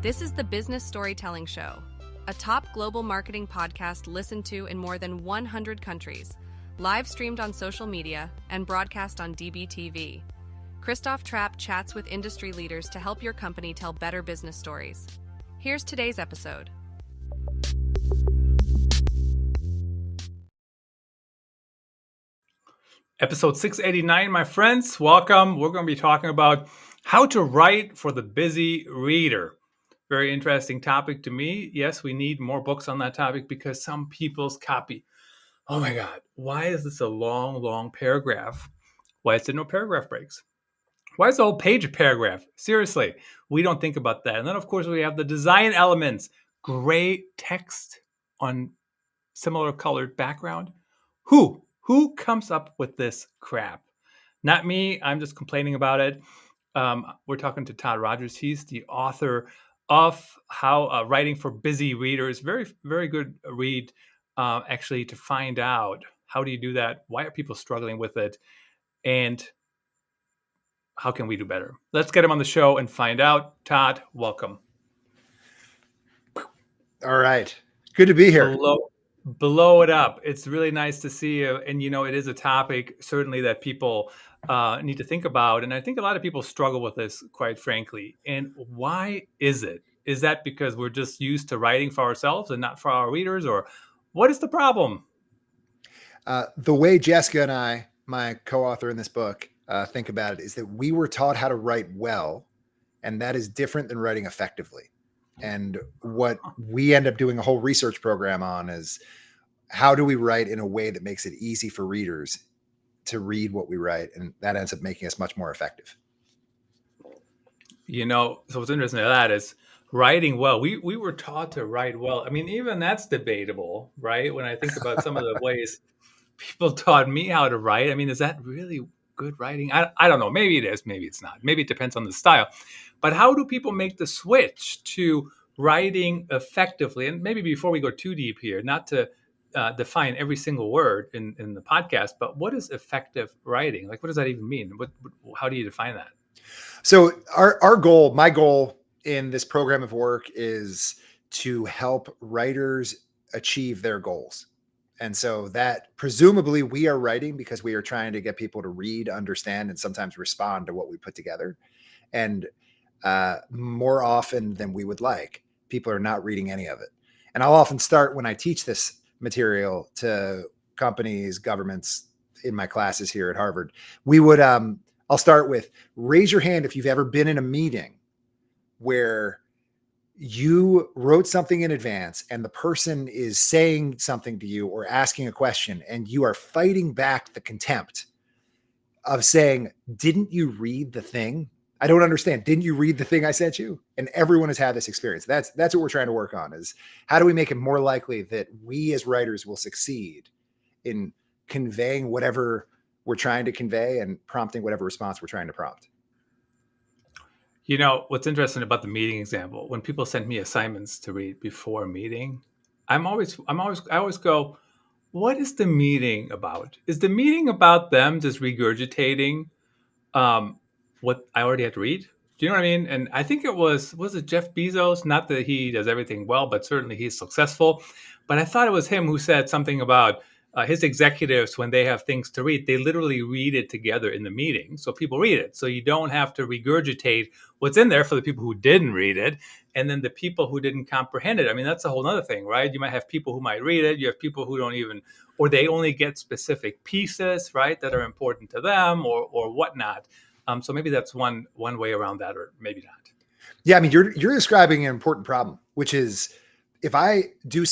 This is the Business Storytelling Show, a top global marketing podcast listened to in more than 100 countries, live streamed on social media, and broadcast on DBTV. Christoph Trapp chats with industry leaders to help your company tell better business stories. Here's today's episode. Episode 689, my friends. Welcome. We're going to be talking about how to write for the busy reader. Very interesting topic to me. Yes, we need more books on that topic because some people's copy. Oh my God, why is this a long paragraph? Why is there no paragraph breaks? Why is the whole page a paragraph? Seriously, we don't think about that. And then, of course, we have the design elements. Gray text on similar colored background. Who comes up with this crap? Not me. I'm just complaining about it. We're talking to Todd Rogers. He's the author of How Writing for Busy Readers. Very, very good read, actually, to find out how do you do that? Why are people struggling with it? And how can we do better? Let's get him on the show and find out. Todd, welcome. All right. Good to be here. Blow it up. It's really nice to see you. And, it is a topic certainly that people need to think about. And I think a lot of people struggle with this, quite frankly. And why is it? Is that because we're just used to writing for ourselves and not for our readers? Or what is the problem? The way Jessica and I, my co-author in this book, think about it is that we were taught how to write well, and that is different than writing effectively. And what we end up doing a whole research program on is how do we write in a way that makes it easy for readers to read what we write, and that ends up making us much more effective. So what's interesting to that is writing well. We were taught to write well. I mean, even that's debatable, right? When I think about some of the ways people taught me how to write, I mean, is that really good writing? I don't know. Maybe it is. Maybe it's not. Maybe it depends on the style. But how do people make the switch to writing effectively? And maybe before we go too deep here, not to define every single word in the podcast, but what is effective writing? Like, what does that even mean? How do you define that? So our goal, my goal in this program of work is to help writers achieve their goals. And so that presumably we are writing because we are trying to get people to read, understand, and sometimes respond to what we put together. And more often than we would like, people are not reading any of it. And I'll often start when I teach this material to companies, governments in my classes here at Harvard. I'll start with raise your hand if you've ever been in a meeting where you wrote something in advance and the person is saying something to you or asking a question and you are fighting back the contempt of saying, didn't you read the thing? I don't understand. Didn't you read the thing I sent you? And everyone has had this experience. That's what we're trying to work on, is how do we make it more likely that we as writers will succeed in conveying whatever we're trying to convey and prompting whatever response we're trying to prompt. What's interesting about the meeting example, when people send me assignments to read before a meeting, I always go, what is the meeting about? Is the meeting about them just regurgitating what I already had to read? Do you know what I mean? And I think was it Jeff Bezos? Not that he does everything well, but certainly he's successful. But I thought it was him who said something about his executives, when they have things to read, they literally read it together in the meeting. So people read it. So you don't have to regurgitate what's in there for the people who didn't read it. And then the people who didn't comprehend it. I mean, that's a whole other thing, right? You might have people who might read it. You have people who don't even, or they only get specific pieces, right, that are important to them or whatnot. So maybe that's one way around that, or maybe not. Yeah, I mean, you're describing an important problem, which is if I do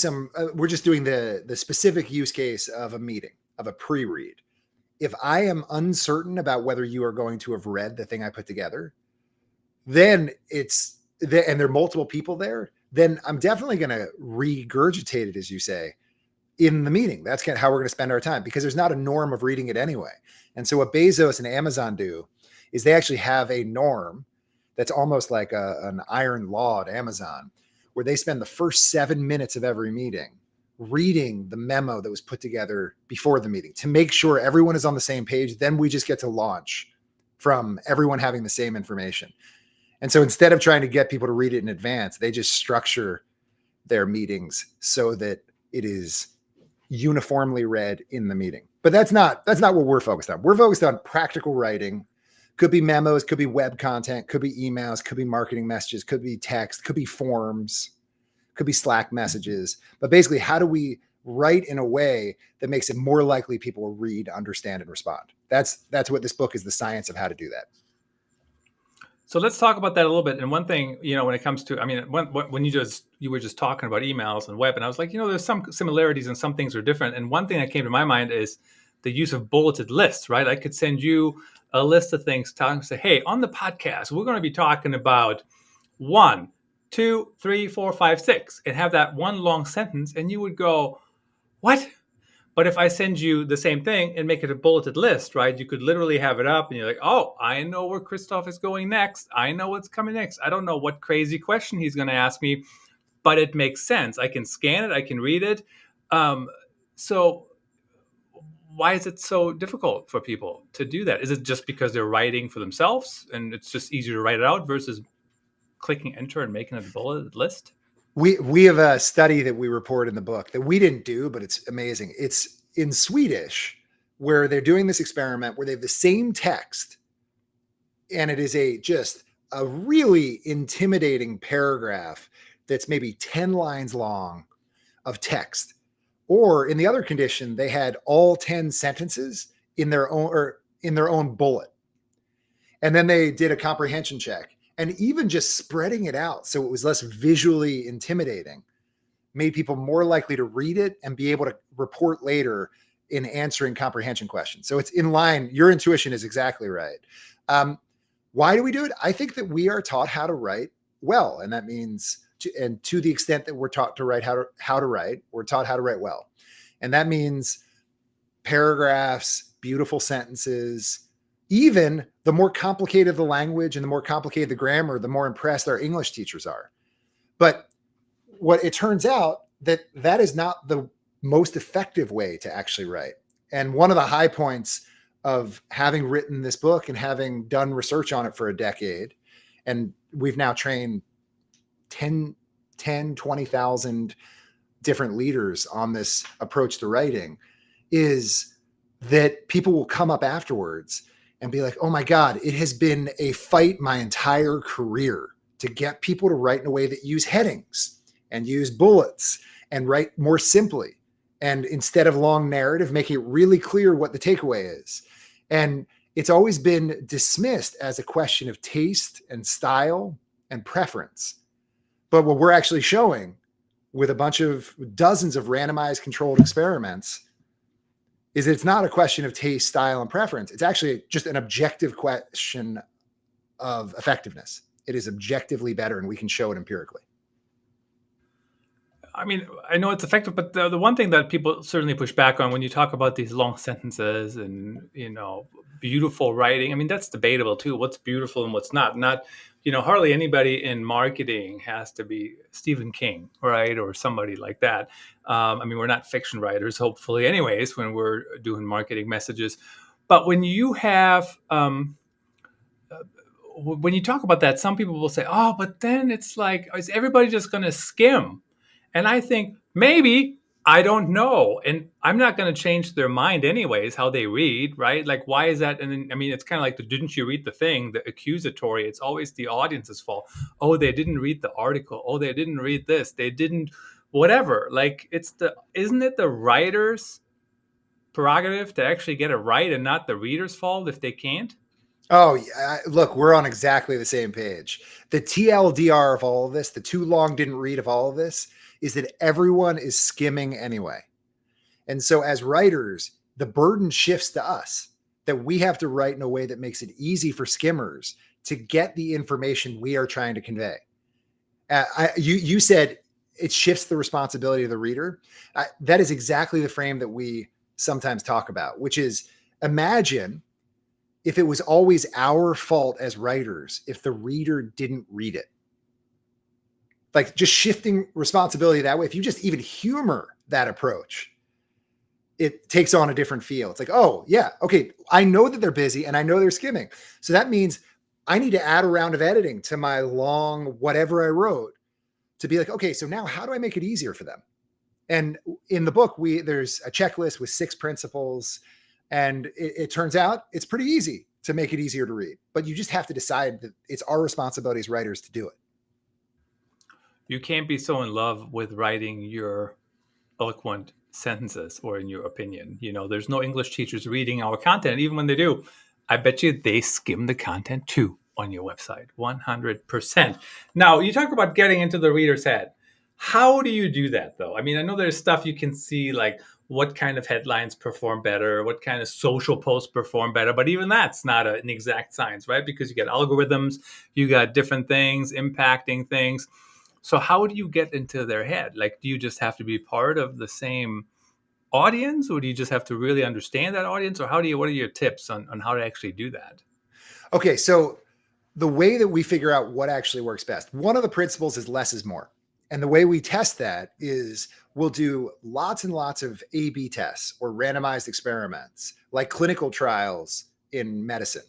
we're just doing the specific use case of a meeting, of a pre-read. If I am uncertain about whether you are going to have read the thing I put together, then and there are multiple people there, then I'm definitely going to regurgitate it, as you say, in the meeting. That's kind of how we're going to spend our time, because there's not a norm of reading it anyway. And so what Bezos and Amazon do is they actually have a norm that's almost like an iron law at Amazon, where they spend the first 7 minutes of every meeting reading the memo that was put together before the meeting to make sure everyone is on the same page. Then we just get to launch from everyone having the same information. And so instead of trying to get people to read it in advance, they just structure their meetings so that it is uniformly read in the meeting. But that's not what we're focused on. We're focused on practical writing. Could be memos, could be web content, could be emails, could be marketing messages, could be text, could be forms, could be Slack messages. But basically, how do we write in a way that makes it more likely people will read, understand, and respond? That's what this book is, the science of how to do that. So let's talk about that a little bit. And one thing, when it comes to, I mean, when you were just talking about emails and web, and I was like, there's some similarities and some things are different. And one thing that came to my mind is the use of bulleted lists, right? I could send you a list of things, say, hey, on the podcast, we're going to be talking about 1, 2, 3, 4, 5, 6, and have that one long sentence, and you would go, what? But if I send you the same thing and make it a bulleted list, right, you could literally have it up and you're like, oh, I know where Christoph is going next. I know what's coming next. I don't know what crazy question he's going to ask me, but it makes sense. I can scan it. I can read it. So why is it so difficult for people to do that? Is it just because they're writing for themselves and it's just easier to write it out versus clicking enter and making a bulleted list? We have a study that we report in the book that we didn't do, but it's amazing. It's in Swedish, where they're doing this experiment where they have the same text, and it is just a really intimidating paragraph that's maybe 10 lines long of text. Or in the other condition, they had all 10 sentences in their own bullet. And then they did a comprehension check. And even just spreading it out so it was less visually intimidating made people more likely to read it and be able to report later in answering comprehension questions. So it's in line. Your intuition is exactly right. Why do we do it? I think that we are taught how to write well. And that means, to the extent that we're taught to write how to write, we're taught how to write well. And that means paragraphs, beautiful sentences. Even the more complicated the language and the more complicated the grammar, the more impressed our English teachers are. But what it turns out that is not the most effective way to actually write. And one of the high points of having written this book and having done research on it for a decade, and we've now trained 20,000 different leaders on this approach to writing, is that people will come up afterwards and be like, oh my God, it has been a fight my entire career to get people to write in a way that use headings and use bullets and write more simply. And instead of long narrative, making it really clear what the takeaway is. And it's always been dismissed as a question of taste and style and preference. But what we're actually showing with a bunch of dozens of randomized controlled experiments is it's not a question of taste, style, and preference. It's actually just an objective question of effectiveness. It is objectively better, and we can show it empirically. I mean, I know it's effective, but the one thing that people certainly push back on when you talk about these long sentences and, beautiful writing, I mean, that's debatable too. What's beautiful and what's not. Hardly anybody in marketing has to be Stephen King, right? Or somebody like that. We're not fiction writers, hopefully, anyways, when we're doing marketing messages. But when you have, when you talk about that, some people will say, oh, but then it's like, is everybody just going to skim? And I think maybe, I don't know. And I'm not going to change their mind anyways, how they read, right? Like, why is that? And then, it's kind of like didn't you read the thing, the accusatory? It's always the audience's fault. Oh, they didn't read the article. Oh, they didn't read this. They didn't, whatever. Like, isn't it the writer's prerogative to actually get it right and not the reader's fault if they can't? Oh, yeah. Look, we're on exactly the same page. The TLDR of all of this, the too long didn't read of all of this, is that everyone is skimming anyway. And so as writers, the burden shifts to us, that we have to write in a way that makes it easy for skimmers to get the information we are trying to convey. You said it shifts the responsibility of the reader. That is exactly the frame that we sometimes talk about, which is, imagine if it was always our fault as writers if the reader didn't read it. Like, just shifting responsibility that way, if you just even humor that approach, it takes on a different feel. It's like, oh yeah, okay, I know that they're busy and I know they're skimming. So that means I need to add a round of editing to my long whatever I wrote to be like, okay, so now how do I make it easier for them? And in the book, there's a checklist with 6 principles, and it turns out it's pretty easy to make it easier to read. But you just have to decide that it's our responsibility as writers to do it. You can't be so in love with writing your eloquent sentences or in your opinion. There's no English teachers reading our content. Even when they do, I bet you they skim the content too on your website, 100%. Now, you talk about getting into the reader's head. How do you do that, though? I mean, I know there's stuff you can see, like what kind of headlines perform better, what kind of social posts perform better, but even that's not an exact science, right? Because you got algorithms, you got different things impacting things. So how do you get into their head? Like, do you just have to be part of the same audience, or do you just have to really understand that audience? Or what are your tips on how to actually do that? Okay, so the way that we figure out what actually works best, one of the principles is less is more. And the way we test that is we'll do lots and lots of A/B tests or randomized experiments, like clinical trials in medicine,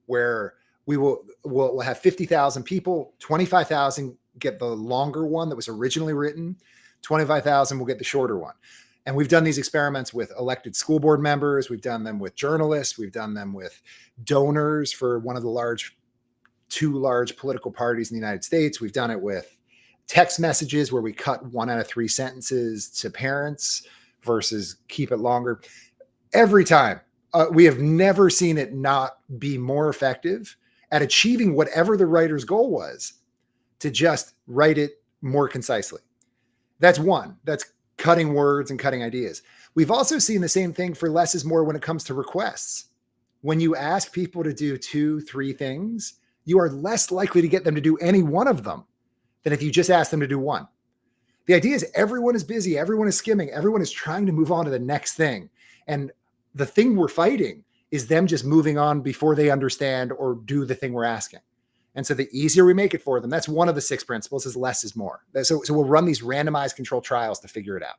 where we'll have 50,000 people, 25,000 get the longer one that was originally written, 25,000 will get the shorter one. And we've done these experiments with elected school board members. We've done them with journalists. We've done them with donors for one of the two large political parties in the United States. We've done it with text messages where we cut 1 out of 3 sentences to parents versus keep it longer. Every time, we have never seen it not be more effective at achieving whatever the writer's goal was to just write it more concisely. That's one. That's cutting words and cutting ideas. We've also seen the same thing for less is more when it comes to requests. When you ask people to do 2, 3 things, you are less likely to get them to do any one of them than if you just ask them to do one. The idea is everyone is busy, everyone is skimming, everyone is trying to move on to the next thing. And the thing we're fighting is them just moving on before they understand or do the thing we're asking. And so the easier we make it for them, that's one of the 6 principles, is less is more. So we'll run these randomized controlled trials to figure it out.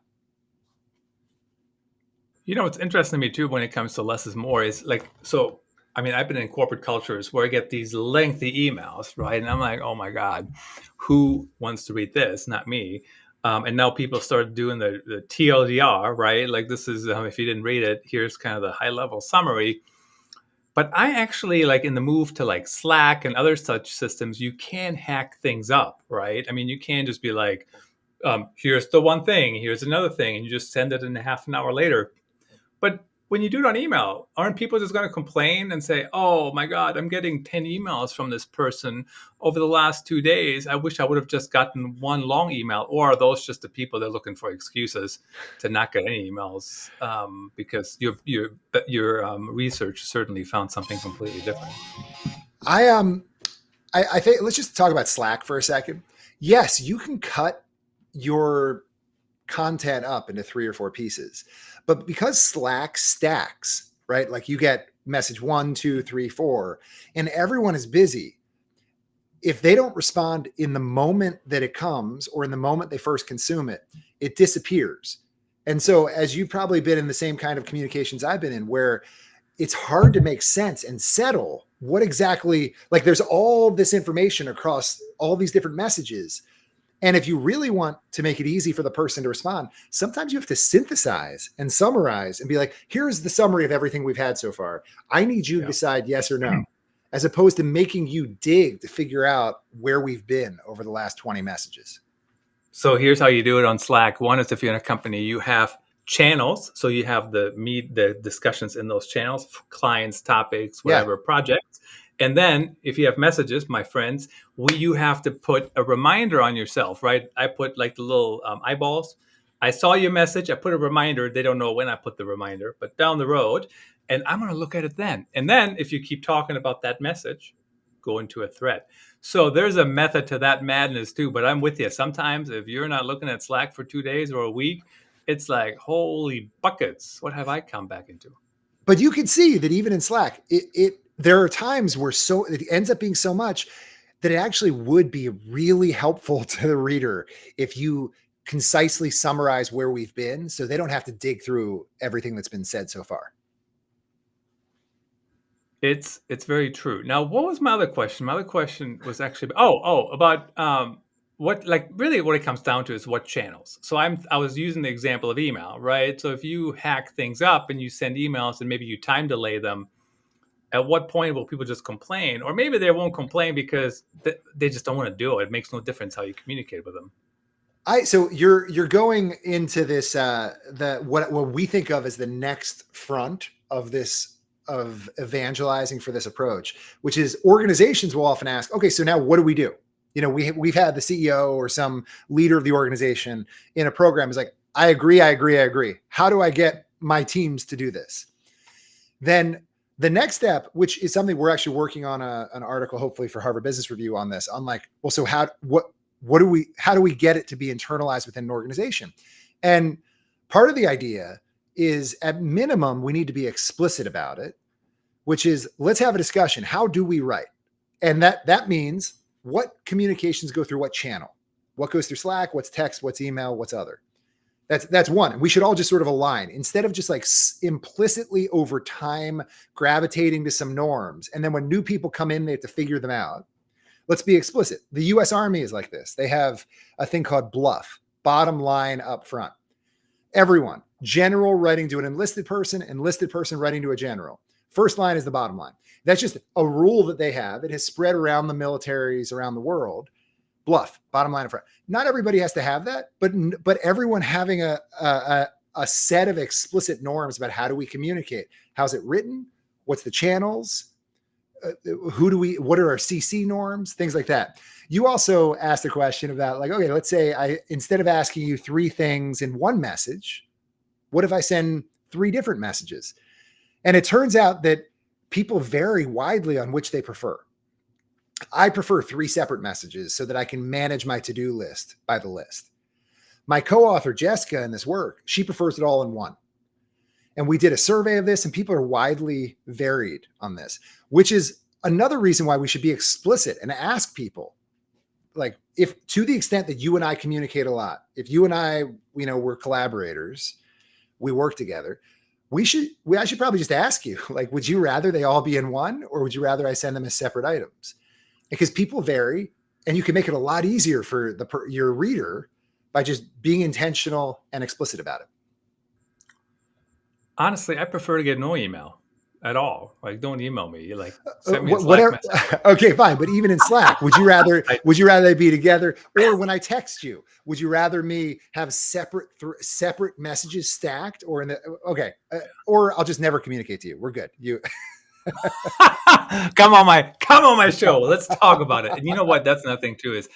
What's interesting to me too when it comes to less is more is I've been in corporate cultures where I get these lengthy emails, right? And I'm like, oh my God, who wants to read this? Not me. And now people start doing the TLDR, right? Like this is, if you didn't read it, here's kind of the high level summary. But I actually in the move to Slack and other such systems, you can hack things up, right? I mean, you can just be like, here's the one thing, here's another thing, and you just send it in a half an hour later. But when you do it on email, aren't people just going to complain and say, oh my God, I'm getting 10 emails from this person over the last 2 days. I wish I would have just gotten one long email. Or are those just the people that are looking for excuses to not get any emails? Because your research certainly found something completely different. I think let's just talk about Slack for a second. Yes, you can cut your content up into 3 or 4 pieces. But because Slack stacks, right? Like you get message 1, 2, 3, 4, and everyone is busy. If they don't respond in the moment that it comes or in the moment they first consume it, it disappears. And so as you've probably been in the same kind of communications I've been in, where it's hard to make sense and settle what exactly, there's all this information across all these different messages. And if you really want to make it easy for the person to respond, sometimes you have to synthesize and summarize and be like, here's the summary of everything we've had so far. I need you to decide yes or no, as opposed to making you dig to figure out where we've been over the last 20 messages. So here's how you do it on Slack. One is if you're in a company, you have channels. So you have the discussions in those channels, clients, topics, whatever, projects. And then if you have messages, my friends, you have to put a reminder on yourself, right? I put the little eyeballs. I saw your message. I put a reminder. They don't know when I put the reminder, but down the road. And I'm going to look at it then. And then if you keep talking about that message, go into a thread. So there's a method to that madness too. But I'm with you. Sometimes if you're not looking at Slack for 2 days or a week, it's like, holy buckets. What have I come back into? But you can see that even in Slack, there are times where it ends up being so much that it actually would be really helpful to the reader if you concisely summarize where we've been so they don't have to dig through everything that's been said so far. It's very true. Now, what was my other question? My other question was actually about what, like, really what it comes down to is what channels. So I was using the example of email, right? So if you hack things up and you send emails and maybe you time delay them, at what point will people just complain? Or maybe they won't complain because they just don't want to do it. It makes no difference how you communicate with them. So you're going into this what we think of as the next front of this, of evangelizing for this approach, which is organizations will often ask, okay, so now what do we do? You know, we've had the CEO or some leader of the organization in a program is like, I agree. How do I get my teams to do this? Then the next step, which is something we're actually working on an article, hopefully for Harvard Business Review on this, on like, well, so how do we get it to be internalized within an organization? And part of the idea is, at minimum, we need to be explicit about it, which is, let's have a discussion. How do we write? And that means what communications go through what channel, what goes through Slack, what's text, what's email, what's other. That's one. We should all just sort of align, instead of just like implicitly over time gravitating to some norms. And then when new people come in, they have to figure them out. Let's be explicit. The US Army is like this. They have a thing called BLUF, bottom line up front. Everyone, general writing to an enlisted person writing to a general. First line is the bottom line. That's just a rule that they have. It has spread around the militaries around the world. BLUF, bottom line up front. Not everybody has to have that, but everyone having a set of explicit norms about how do we communicate? How's it written? What's the channels? What are our CC norms? Things like that. You also asked a question about, like, okay, let's say instead of asking you 3 things in one message, what if I send 3 different messages? And it turns out that people vary widely on which they prefer. I prefer 3 separate messages so that I can manage my to-do list by the list. My co-author, Jessica, in this work, she prefers it all in one. And we did a survey of this, and people are widely varied on this, which is another reason why we should be explicit and ask people, like, if to the extent that you and I communicate a lot, if you and I, we're collaborators, we work together, I should probably just ask you, like, would you rather they all be in one, or would you rather I send them as separate items? Because people vary, and you can make it a lot easier for your reader by just being intentional and explicit about it. Honestly, I prefer to get no email at all. Like, don't email me. You like send me a Slack message. Okay, fine. But even in Slack, would you rather they be together, or when I text you, would you rather me have separate messages stacked, or or I'll just never communicate to you? We're good. You. Come on my show. Let's talk about it. And you know what? That's another thing too, is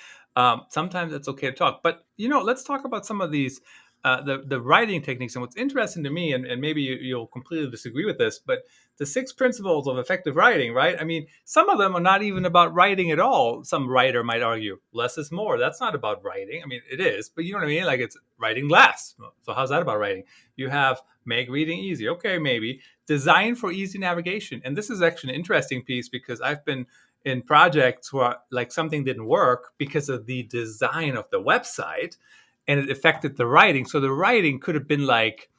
sometimes it's okay to talk. But let's talk about some of these the writing techniques. And what's interesting to me, and maybe you'll completely disagree with this, but the 6 principles of effective writing, right? I mean, some of them are not even about writing at all. Some writer might argue less is more. That's not about writing. I mean, it is, but you know what I mean? Like, it's writing less. So how's that about writing? You have make reading easy. Okay, maybe. Design for easy navigation. And this is actually an interesting piece, because I've been in projects where, like, something didn't work because of the design of the website, and it affected the writing. So the writing could have been like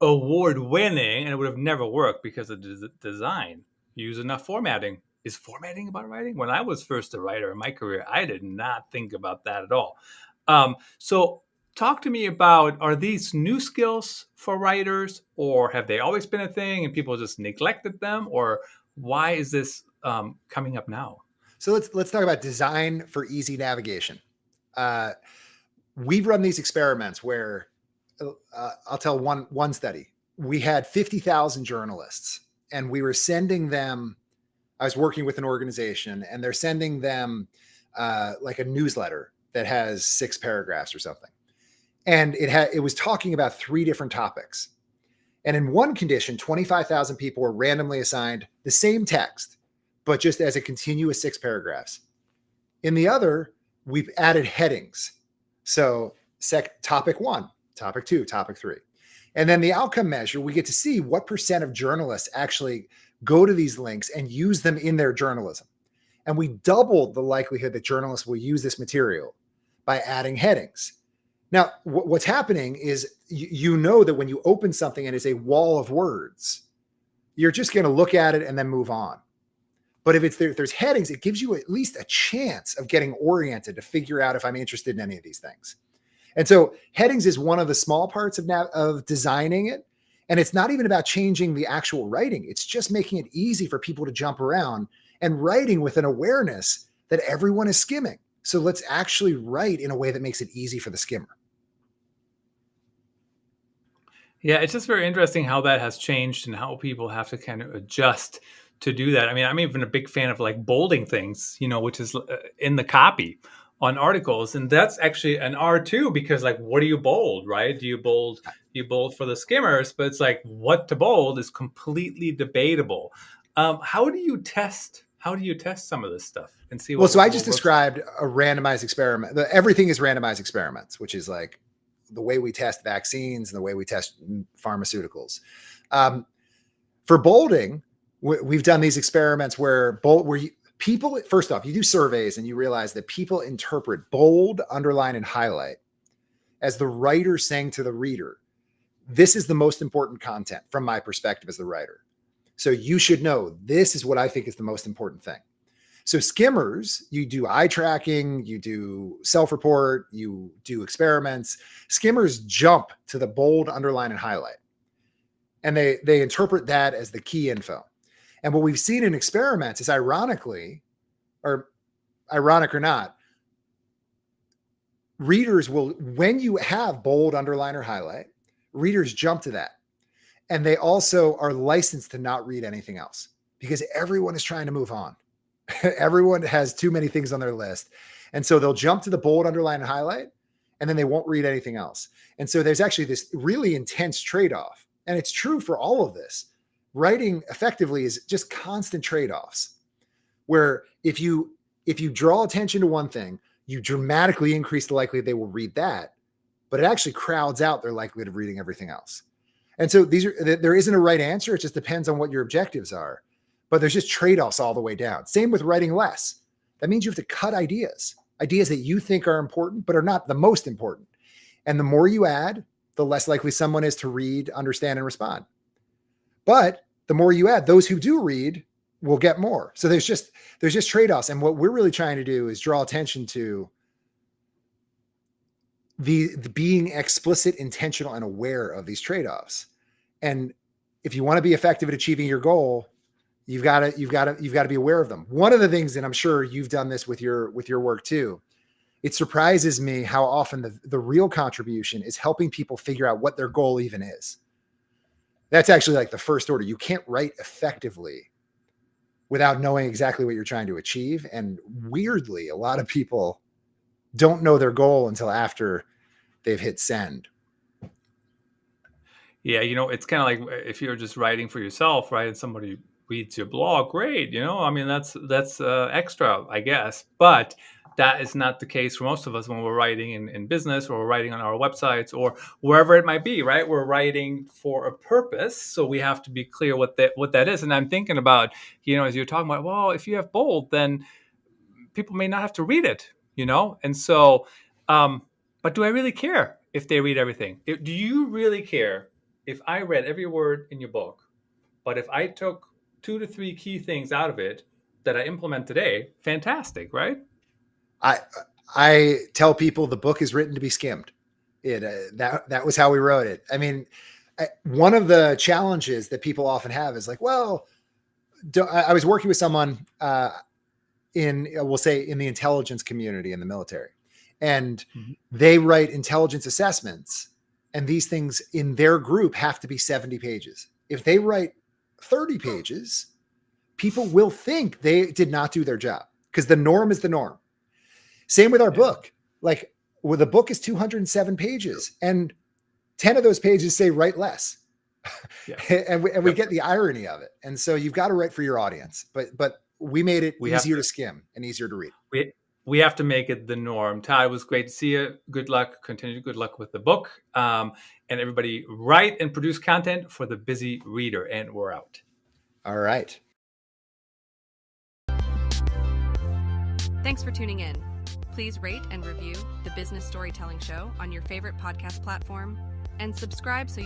award winning, and it would have never worked because of the design. Use enough formatting. Is formatting about writing? When I was first a writer in my career, I did not think about that at all. So talk to me about, are these new skills for writers, or have they always been a thing and people just neglected them, or why is this coming up now? So let's talk about design for easy navigation. We've run these experiments where I'll tell one study. We had 50,000 journalists, and we were sending them. I was working with an organization, and they're sending them like a newsletter that has 6 paragraphs or something. And it was talking about 3 different topics. And in one condition, 25,000 people were randomly assigned the same text, but just as a continuous 6 paragraphs. In the other, we've added headings. So topic 1, topic 2, topic 3. And then the outcome measure, we get to see what % of journalists actually go to these links and use them in their journalism. And we doubled the likelihood that journalists will use this material by adding headings. Now, what's happening is, that when you open something and it's a wall of words, you're just going to look at it and then move on. But if there's headings, it gives you at least a chance of getting oriented to figure out if I'm interested in any of these things. And so headings is one of the small parts of designing it. And it's not even about changing the actual writing. It's just making it easy for people to jump around and writing with an awareness that everyone is skimming. So let's actually write in a way that makes it easy for the skimmer. Yeah, it's just very interesting how that has changed and how people have to kind of adjust to do that. I mean, I'm even a big fan of like bolding things, which is in the copy on articles. And that's actually an R2 because like, what do you bold, right? Do you bold for the skimmers? But it's like what to bold is completely debatable. How do you test some of this stuff and see? So I just described a randomized experiment. Everything is randomized experiments, which is like the way we test vaccines and the way we test pharmaceuticals. For bolding, we've done these experiments where people, first off, you do surveys and you realize that people interpret bold, underline, and highlight as the writer saying to the reader, this is the most important content from my perspective as the writer. So you should know this is what I think is the most important thing. So skimmers, you do eye tracking, you do self-report, you do experiments. Skimmers jump to the bold, underline, and highlight. And they interpret that as the key info. And what we've seen in experiments is ironic or not, readers will, when you have bold, underline, or highlight, readers jump to that. And they also are licensed to not read anything else because everyone is trying to move on. Everyone has too many things on their list. And so they'll jump to the bold, underline, and highlight, and then they won't read anything else. And so there's actually this really intense trade-off. And it's true for all of this. Writing effectively is just constant trade-offs where if you draw attention to one thing, you dramatically increase the likelihood they will read that, but it actually crowds out their likelihood of reading everything else. And so there isn't a right answer. It just depends on what your objectives are. But there's just trade-offs all the way down. Same with writing less. That means you have to cut ideas that you think are important, but are not the most important. And the more you add, the less likely someone is to read, understand, and respond. But the more you add, those who do read will get more. So there's just trade-offs. And what we're really trying to do is draw attention to the being explicit, intentional, and aware of these trade-offs. And if you want to be effective at achieving your goal, you've got to be aware of them. One of the things, and I'm sure you've done this with your work too, it surprises me how often the real contribution is helping people figure out what their goal even is. That's actually like the first order. You can't write effectively without knowing exactly what you're trying to achieve. And weirdly, a lot of people don't know their goal until after they've hit send. Yeah, it's kind of like if you're just writing for yourself, right? And somebody reads your blog, great. I mean, that's extra, I guess. But that is not the case for most of us when we're writing in business or we're writing on our websites or wherever it might be, right? We're writing for a purpose. So we have to be clear what that is. And I'm thinking about, as you're talking about, well, if you have bold, then people may not have to read it, And so, but do I really care if they read everything? Do you really care if I read every word in your book, but if I took 2 to 3 key things out of it that I implement today, fantastic, right? I tell people the book is written to be skimmed. That was how we wrote it. I mean, one of the challenges that people often have is like, well, I was working with someone we'll say in the intelligence community in the military, and they write intelligence assessments, and these things in their group have to be 70 pages. If they write 30 pages, people will think they did not do their job because the norm is the norm. Same with our book. Like, the book is 207 pages and 10 of those pages say write less. Yeah. and we get the irony of it. And so you've got to write for your audience, but we made it easier to skim and easier to read. We have to make it the norm. Todd, it was great to see you. Good luck. Continued good luck with the book. And everybody write and produce content for the busy reader. And we're out. All right. Thanks for tuning in. Please rate and review the Business Storytelling Show on your favorite podcast platform and subscribe so